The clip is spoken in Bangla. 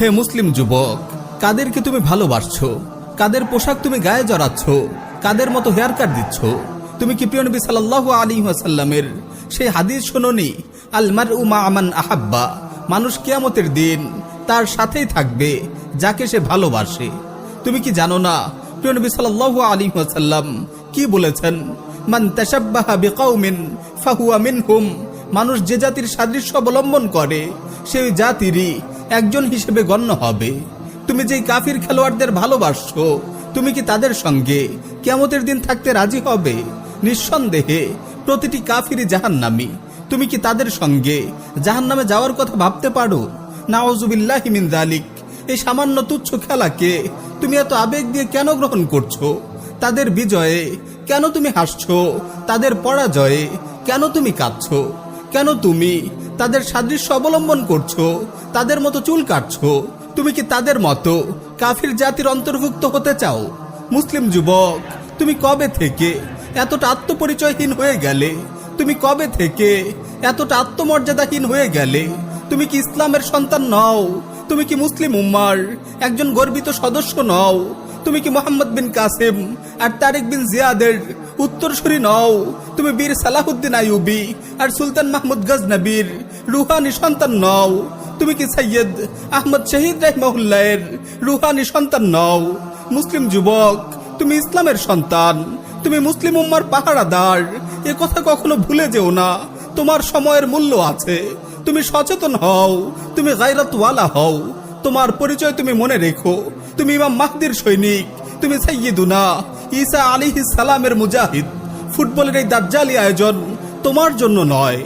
হে মুসলিম যুবক, কাদেরকে তুমি ভালোবাসছো, কাদের পোশাক তুমি গায়ে জড়াচ্ছ, কাদের মতো হেয়ার কাট দিচ্ছ? তুমি কি প্রিয় নবী সাল্লাল্লাহু আলাইহি ওয়াসাল্লামের সেই হাদিস শোনোনি, আল মারউ মা মান আহাব্বা, মানুষ কিয়ামতের দিন তার সাথেই থাকবে যাকে সে ভালোবাসে? তুমি কি জানো না প্রিয় নবী সাল্লাল্লাহু আলাইহি ওয়াসাল্লাম কি বলেছেন? মান তাশাব্বাহা বিকাউমিন ফাহুয়া মিনহুম, মানুষ যে জাতির সাদৃশ্য অবলম্বন করে সেই জাতিরই একজন হিসেবে গণ্য হবে। তুমি যেই কাফির খেলোয়াড়দের ভালোবাসছো, তুমি কি তাদের সঙ্গে কিয়ামতের দিন থাকতে রাজি হবে? নিঃসন্দেহে প্রতিটি কাফিরই জাহান্নামী। তুমি কি তাদের সঙ্গে জাহান্নামে যাওয়ার কথা ভাবতে পারো? নাউযুবিল্লাহি মিন যালিক। এই সামান্য তুচ্ছ খেলাকে তুমি এত আবেগ দিয়ে কেন গ্রহণ করছো? তাদের বিজয়ে কেন তুমি হাসছো? তাদের পরাজয়ে কেন তুমি কাঁদছো? কেন তুমি তাদের সাদৃশ্য অবলম্বন করছো, তাদের মতো চুল কাটছো? তুমি কি তাদের মতো কাফির জাতির অন্তর্ভুক্ত হতে চাও? মুসলিম যুবক, তুমি কবে থেকে এতটা আত্মপরিচয়হীন হয়ে গেলে? তুমি কবে থেকে এতটা আত্মমর্যাদাহীন হয়ে গেলে? তুমি কি ইসলামের সন্তান নও? তুমি কি মুসলিম উম্মার একজন গর্বিত সদস্য নও? তুমি কি মোহাম্মদ বিন কাসিম আর তারেক বিন জিয়াদের উত্তরসূরি নও? তুমি বীর সালাহুদ্দিন আইয়ুবী আর সুলতান মাহমুদ গজনবীর রুহানি সন্তান নও? তুমি কি সৈয়দ আহমদ শহীদ রাহিমাহুল্লাহের রুহানি সন্তান নও? মুসলিম যুবক, তুমি ইসলামের সন্তান, তুমি মুসলিম উম্মার পাহারাদার। এ কথা কখনো ভুলে যেও না। তোমার সময়ের মূল্য আছে। তুমি সচেতন হও, তুমি গায়রাতওয়ালা হও। তোমার পরিচয় তুমি মনে রেখো। তুমি ইমাম মাহদির সৈনিক, তুমি সাইয়্যিদুনা ঈসা আলাইহিস সালামের মুজাহিদ। ফুটবলের এই দাজ্জালি আয়োজন তোমার জন্য নয়।